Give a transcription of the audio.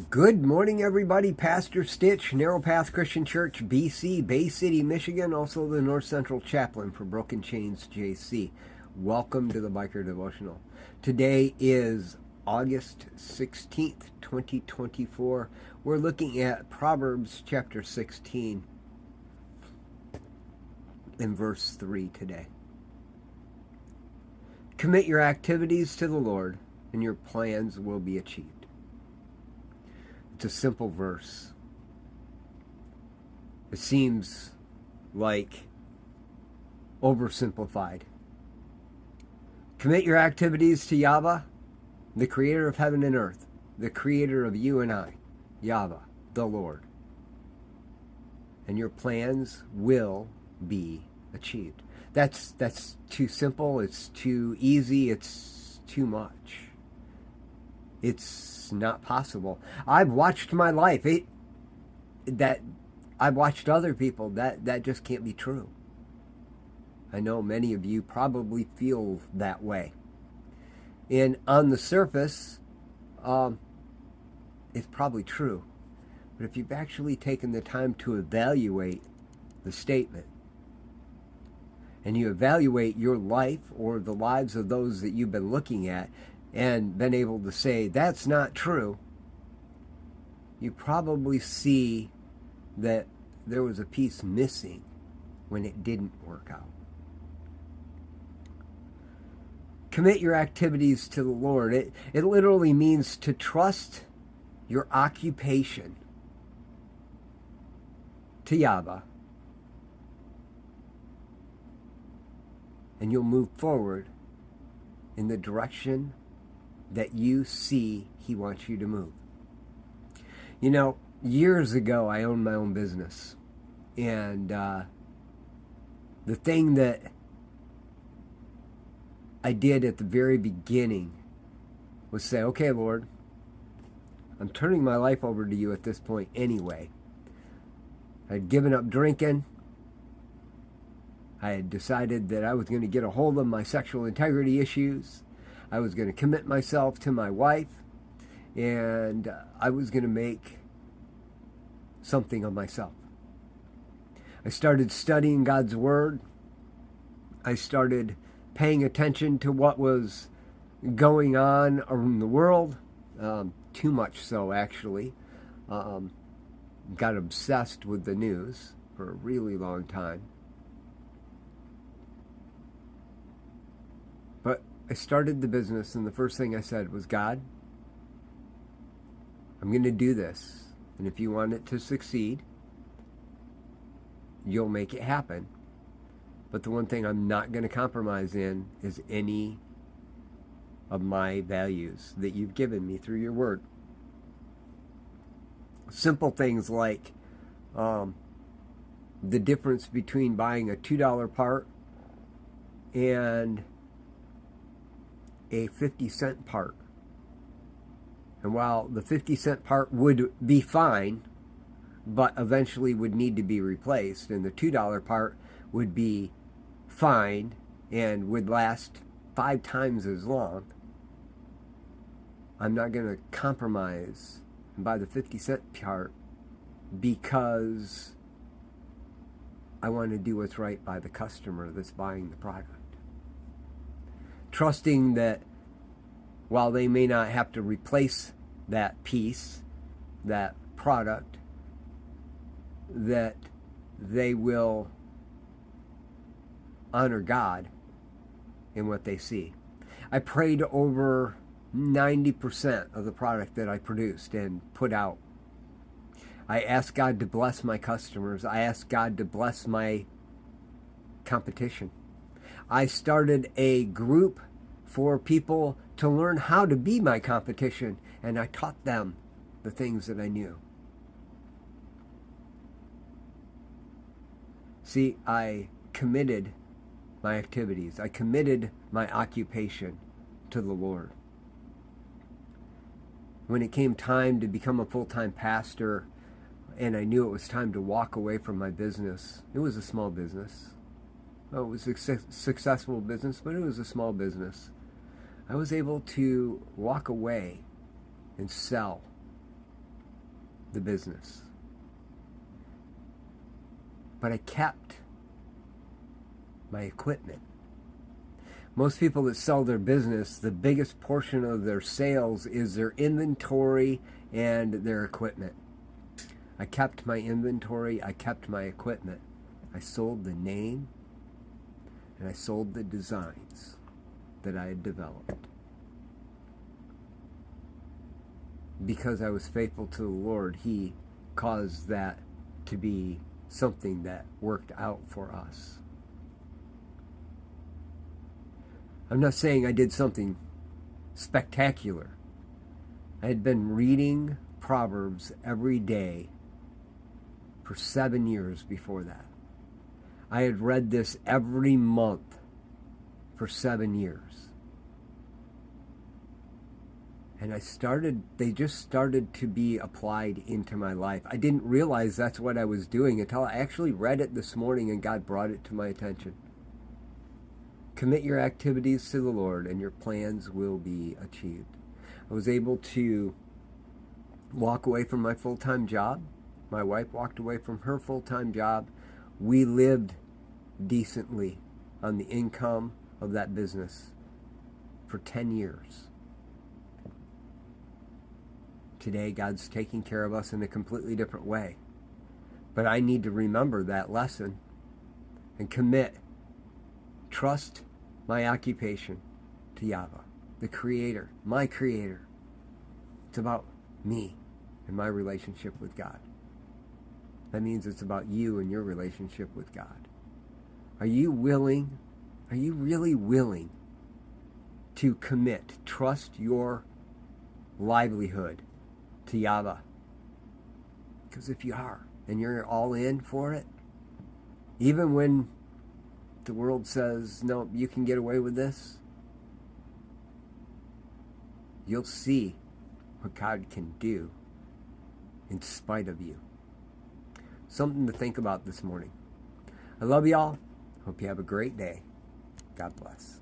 Good morning, everybody. Pastor Stitch, Narrow Path Christian Church, BC, Bay City, Michigan, also the North Central Chaplain for Broken Chains JC. Welcome to the Biker Devotional. Today is August 16th, 2024. We're looking at Proverbs chapter 16 and verse 3 today. Commit your activities to the Lord, and your plans will be achieved. It's a simple verse. It seems like oversimplified. Commit your activities to Yahweh, the creator of heaven and earth, the creator of you and I, Yahweh, the Lord. And your plans will be achieved. That's too simple, it's too easy, it's too much. It's not possible. I've watched my life. I've watched other people. That just can't be true. I know many of you probably feel that way. And on the surface, it's probably true. But if you've actually taken the time to evaluate the statement, and you evaluate your life or the lives of those that you've been looking at, and been able to say, that's not true, you probably see that there was a piece missing when it didn't work out. Commit your activities to the Lord. It literally means to trust your occupation to Yahweh, and you'll move forward in the direction that you see He wants you to move. You know, years ago I owned my own business, and the thing that I did at the very beginning was say, okay, Lord, I'm turning my life over to you at this point anyway. I'd given up drinking. I had decided that I was going to get a hold of my sexual integrity issues. I was going to commit myself to my wife, and I was going to make something of myself. I started studying God's Word. I started paying attention to what was going on around the world, too much so, actually. Got obsessed with the news for a really long time. But I started the business, and the first thing I said was, God, I'm going to do this. And if you want it to succeed, you'll make it happen. But the one thing I'm not going to compromise in is any of my values that you've given me through your word. Simple things like the difference between buying a $2 part and a 50-cent part. And while the 50-cent part would be fine, but eventually would need to be replaced, and the $2 part would be fine and would last 5 times as long, I'm not going to compromise and buy the 50-cent part because I want to do what's right by the customer that's buying the product. Trusting that while they may not have to replace that piece, that product, that they will honor God in what they see. I prayed over 90% of the product that I produced and put out. I asked God to bless my customers. I asked God to bless my competition. I started a group for people to learn how to be my competition, and I taught them the things that I knew. See, I committed my activities. I committed my occupation to the Lord. When it came time to become a full-time pastor, and I knew it was time to walk away from my business, it was a small business. It was a successful business, but it was a small business. I was able to walk away and sell the business. But I kept my equipment. Most people that sell their business, the biggest portion of their sales is their inventory and their equipment. I kept my inventory, I kept my equipment. I sold the name and I sold the designs that I had developed. Because I was faithful to the Lord, He caused that to be something that worked out for us. I'm not saying I did something spectacular. I had been reading Proverbs every day for 7 years before that. I had read this every month for 7 years. And they just started to be applied into my life. I didn't realize that's what I was doing until I actually read it this morning and God brought it to my attention. Commit your activities to the Lord and your plans will be achieved. I was able to walk away from my full-time job. My wife walked away from her full-time job. We lived decently on the income of that business for 10 years. Today, God's taking care of us in a completely different way. But I need to remember that lesson and commit. Trust my occupation to Yahweh, the Creator, my Creator. It's about me and my relationship with God. That means it's about you and your relationship with God. Are you really willing to commit, trust your livelihood to Yahweh? Because if you are, and you're all in for it, even when the world says, no, you can get away with this, you'll see what God can do in spite of you. Something to think about this morning. I love y'all. Hope you have a great day. God bless.